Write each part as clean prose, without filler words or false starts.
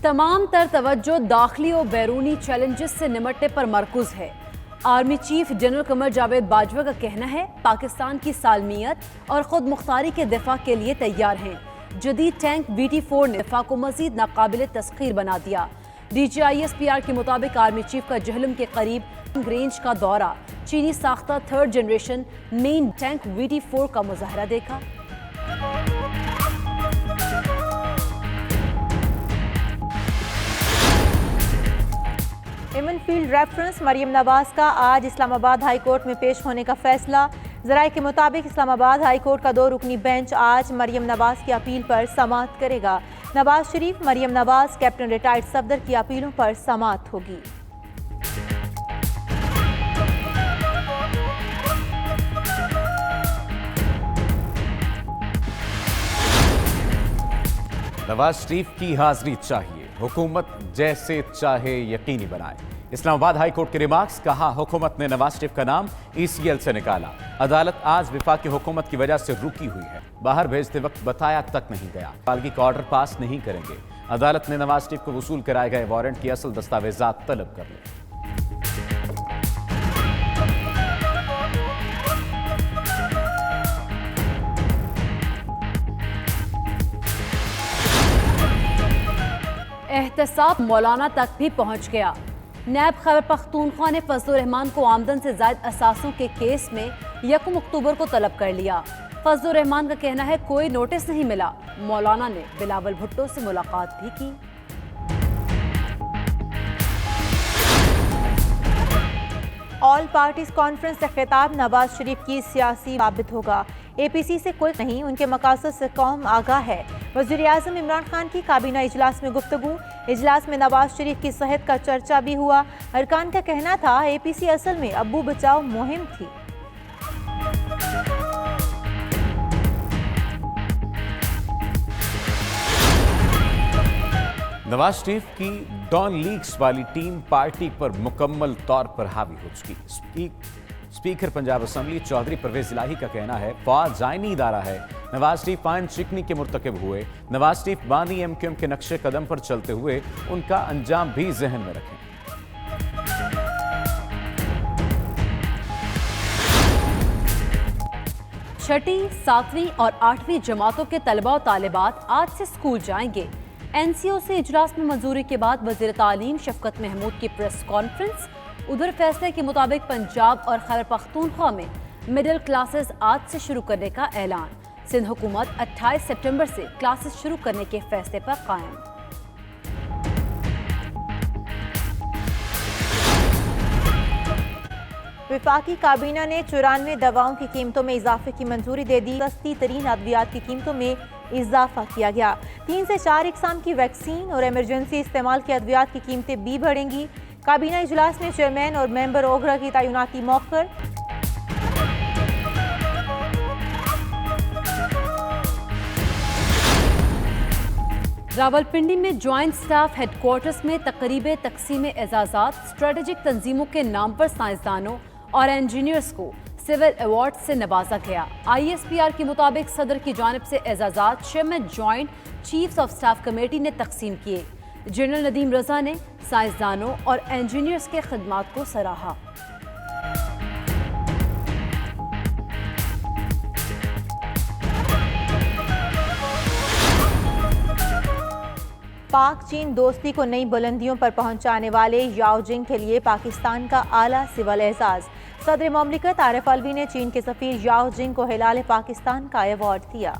तमाम तर तवज्जो दाखिली और बैरूनी चैलेंजेस से निमटने पर मरकूज है। Army chief general Qamar Javed Bajwa का कहना है पाकिस्तान की सालमियत और खुद मुख्तारी के दिफा के लिए तैयार हैं। जदीद टैंक BT-4 ने दिफा को मजीद नाकाबिल तस्खीर बना दिया। DGISPR के मुताबिक आर्मी चीफ का जहलम के करीब रेंज का दौरा चीनी साख्ता 3rd generation main tank BT-4 का मुजाहरा देखा। एमन फील्ड रेफरेंस मरियम नवाज का आज इस्लामाबाद हाई कोर्ट में पेश होने का फैसला। ज़राए के मुताबिक इस्लामाबाद हाई कोर्ट का 2 रुकनी बेंच आज मरियम नवाज की अपील पर समाअत करेगा। नवाज शरीफ, मरियम नवाज, कैप्टन रिटायर्ड सफदर की अपीलों पर समाअत होगी। नवाज शरीफ की हाजिरी चाहिए, हुकूमत जैसे चाहे यकीनी बनाए। इस्लामाबाद हाई कोर्ट के रिमार्क्स, कहा हुकूमत ने नवाज शरीफ का नाम ECL से निकाला। अदालत आज वफाकी हुकूमत की वजह से रुकी हुई है, बाहर भेजते वक्त बताया तक नहीं गया। बालगी का ऑर्डर पास नहीं करेंगे। अदालत ने नवाज शरीफ को वसूल कराए गए वारंट की असल दस्तावेजात तलब कर ली। एहतसाब मौलाना तक भी पहुंच गया। नैब खैबर पख्तूनख्वा ने फजलुर रहमान को आमदन से जायद असासों के केस में 1 अक्टूबर को तलब कर लिया। फजलुर रहमान का कहना है कोई नोटिस नहीं मिला। मौलाना ने बिलावल भुट्टो से मुलाकात भी की। ऑल पार्टीज कॉन्फ्रेंस से खिताब नवाज शरीफ की सियासी साबित होगा। APC से कोई नहीं, उनके मकासद से कौम आगाह है। वज़ीर-ए-आज़म इमरान खान की काबीना इजलास में गुफ्तगू। इजलास में नवाज शरीफ की सेहत का चर्चा भी हुआ। अरकान का कहना था APC असल में अब्बू बचाओ मुहिम थी। नवाज शरीफ की डॉन लीग्स वाली टीम पार्टी पर मुकम्मल तौर पर हावी हो चुकी। स्पीकर पंजाब असम्बली चौधरी परवेज इलाही का कहना है फौज आईनी इदारा है। नवाज शरीफ आइन शिकनी के मुर्तकिब हुए। नवाज शरीफ बानी MQM के नक्शे कदम पर चलते हुए उनका अंजाम भी जहन में रखें। छठी, 7वीं और 8वीं जमातों के तलबा और तालिबात आज से स्कूल जाएंगे। NCO से इजलास में मंजूरी के बाद वज़ीर तालीम शफकत महमूद की प्रेस कॉन्फ्रेंस। उधर फैसले के मुताबिक पंजाब और खैबर पख्तूनख्वा में मिडिल क्लासेस आज से शुरू करने का ऐलान। सिंध हुकूमत 28 सितंबर से क्लासेस शुरू करने के फैसले पर कायम। वफाकी काबीना ने 94 दवाओं की कीमतों में इजाफे की मंजूरी दे दी। सस्ती तरीन अद्वियात की कीमतों में इजाफा किया गया। 3 से 4 इकसाम की वैक्सीन और एमरजेंसी इस्तेमाल की अद्वियात की कीमतें भी बढ़ेंगी। काबीना इजलास में चेयरमैन और मेंबर ओगरा की तैनाती मौखर। रावलपिंडी में ज्वाइंट स्टाफ हेडक्वार्टर्स में तकरीब तकसीम एजाजात। स्ट्रेटेजिक तंजीमों के नाम पर साइंसदानों और इंजीनियर्स को सिविल अवार्ड से नवाजा गया। ISPR के मुताबिक सदर की जानिब से एजाजात chairman joint chiefs of staff committee ने तकसीम किए। जनरल नदीम रजा ने साइंसदानों और इंजीनियर्स के खिदमात को सराहा। पाक चीन दोस्ती को नई बुलंदियों पर पहुंचाने वाले याओ जिंग के लिए पाकिस्तान का आला सिविल एजाज। सदर मुमलिकत आरिफ अलवी ने चीन के सफीर याओ जिंग को हिलाल पाकिस्तान का अवार्ड दिया।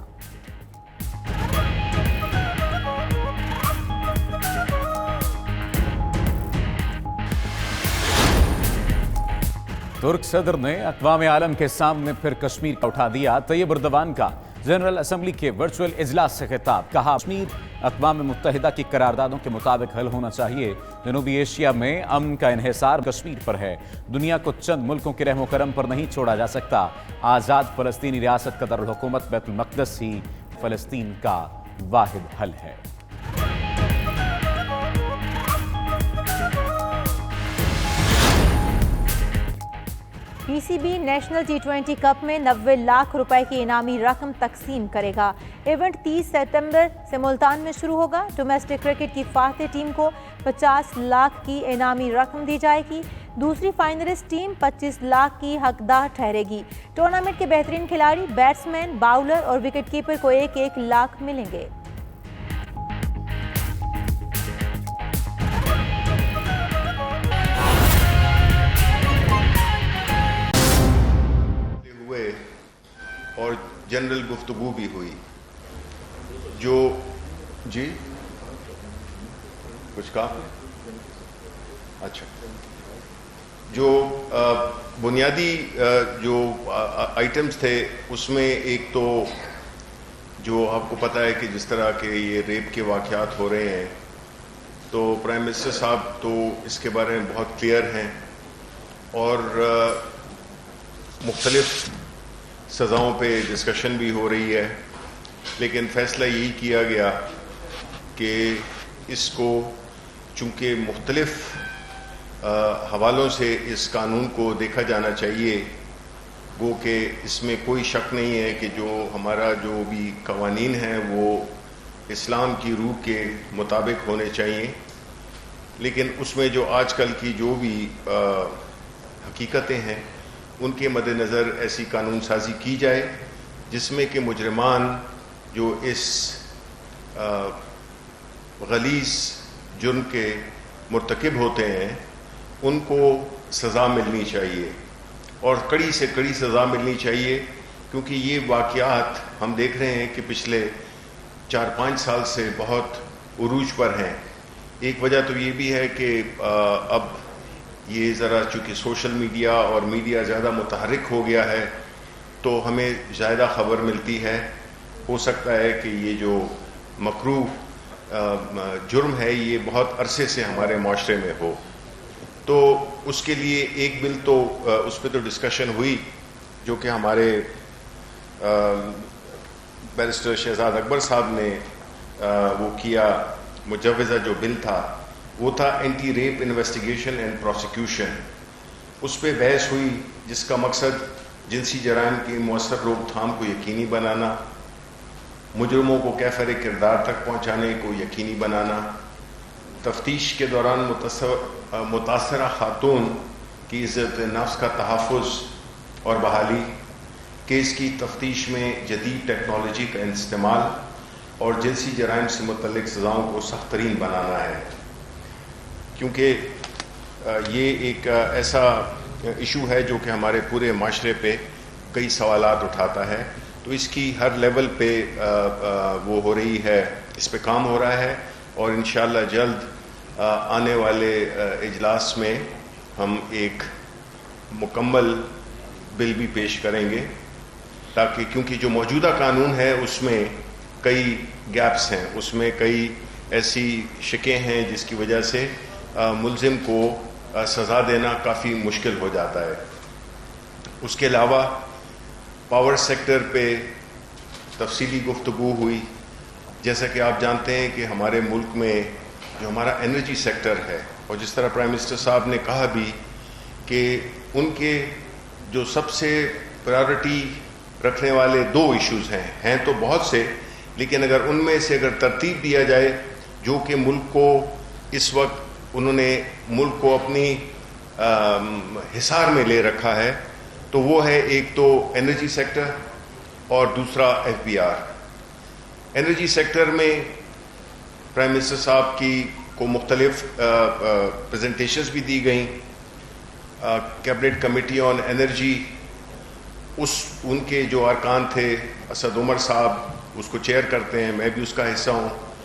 तुर्क सदर ने अक़वाम आलम के सामने फिर कश्मीर का उठा दिया। तैयब उर्दवान का जनरल असम्बली के वर्चुअल इजलास से खिताब, कहा कश्मीर अक़वाम मुत्तहिदा की करारदादों के मुताबिक हल होना चाहिए। जनूबी एशिया में अमन का इन्हिसार कश्मीर पर है। दुनिया को चंद मुल्कों के रहमो करम पर नहीं छोड़ा जा सकता। आज़ाद फ़लस्तीनी रियासत का दारुल हुकूमत बैतुल मक़दस ही फ़लस्तीन का वाहिद हल है। PCB नेशनल T20 कप में 90 लाख रुपए की इनामी रकम तकसीम करेगा। ایونٹ 30 ستمبر سے ملتان میں شروع ہوگا۔ ڈومیسٹک کرکٹ کی فاتح ٹیم کو 50 لاکھ کی انعامی رقم دی جائے گی۔ دوسری فائنلسٹ ٹیم 25 لاکھ کی حقدار ٹھہرے گی۔ ٹورنامنٹ کے بہترین کھلاڑی، بیٹسمین، باؤلر اور وکٹ کیپر کو 1-1 لاکھ ملیں گے۔ اور جنرل گفتگو بھی ہوئی جو جی کچھ کہا اچھا جو بنیادی جو آئٹمز تھے اس میں ایک تو جو آپ کو پتہ ہے کہ جس طرح کے یہ ریپ کے واقعات ہو رہے ہیں تو پرائم منسٹر صاحب تو اس کے بارے میں بہت کلیئر ہیں اور مختلف سزاؤں پہ ڈسکشن بھی ہو رہی ہے، لیکن فیصلہ یہی کیا گیا کہ اس کو چونکہ مختلف حوالوں سے اس قانون کو دیکھا جانا چاہیے، گو کہ اس میں کوئی شک نہیں ہے کہ جو ہمارا جو بھی قوانین ہیں وہ اسلام کی روح کے مطابق ہونے چاہیے، لیکن اس میں جو آج کل کی جو بھی حقیقتیں ہیں ان کے مد نظر ایسی قانون سازی کی جائے جس میں کہ مجرمان جو اس غلیظ جرم کے مرتکب ہوتے ہیں ان کو سزا ملنی چاہیے اور کڑی سے کڑی سزا ملنی چاہیے، کیونکہ یہ واقعات ہم دیکھ رہے ہیں کہ پچھلے 4-5 سال سے بہت عروج پر ہیں۔ ایک وجہ تو یہ بھی ہے کہ اب یہ ذرا چونکہ سوشل میڈیا اور میڈیا زیادہ متحرک ہو گیا ہے تو ہمیں زیادہ خبر ملتی ہے۔ ہو سکتا ہے کہ یہ جو مکروہ جرم ہے یہ بہت عرصے سے ہمارے معاشرے میں ہو، تو اس کے لیے ایک بل تو اس پہ تو ڈسکشن ہوئی جو کہ ہمارے بیرسٹر شہزاد اکبر صاحب نے وہ کیا، مجوزہ جو بل تھا وہ تھا anti rape investigation and prosecution. اس پہ بحث ہوئی جس کا مقصد جنسی جرائم کی مؤثر روک تھام کو یقینی بنانا، مجرموں کو کیفر کردار تک پہنچانے کو یقینی بنانا، تفتیش کے دوران متاثرہ خاتون کی عزت نفس کا تحفظ اور بحالی، کیس کی تفتیش میں جدید ٹیکنالوجی کا استعمال اور جنسی جرائم سے متعلق سزاؤں کو سخت ترین بنانا ہے، کیونکہ یہ ایک ایسا ایشو ہے جو کہ ہمارے پورے معاشرے پہ کئی سوالات اٹھاتا ہے، تو اس کی ہر لیول پہ وہ ہو رہی ہے، اس پہ کام ہو رہا ہے اور انشاءاللہ جلد آنے والے اجلاس میں ہم ایک مکمل بل بھی پیش کریں گے، تاکہ کیونکہ جو موجودہ قانون ہے اس میں کئی گیپس ہیں، اس میں کئی ایسی شکیں ہیں جس کی وجہ سے ملزم کو سزا دینا کافی مشکل ہو جاتا ہے۔ اس کے علاوہ پاور سیکٹر پہ تفصیلی گفتگو ہوئی، جیسا کہ آپ جانتے ہیں کہ ہمارے ملک میں جو ہمارا انرجی سیکٹر ہے، اور جس طرح پرائم منسٹر صاحب نے کہا بھی کہ ان کے جو سب سے پرائیورٹی رکھنے والے 2 ایشوز ہیں تو بہت سے، لیکن اگر ان میں سے اگر ترتیب دیا جائے جو کہ ملک کو اس وقت انہوں نے ملک کو اپنی حصار میں لے رکھا ہے تو وہ ہے ایک تو انرجی سیکٹر اور دوسرا FBR۔ انرجی سیکٹر میں پرائم منسٹر صاحب کی کو مختلف پریزنٹیشنز بھی دی گئیں، کیبنٹ کمیٹی آن انرجی ان کے جو ارکان تھے، اسد عمر صاحب اس کو چیئر کرتے ہیں، میں بھی اس کا حصہ ہوں،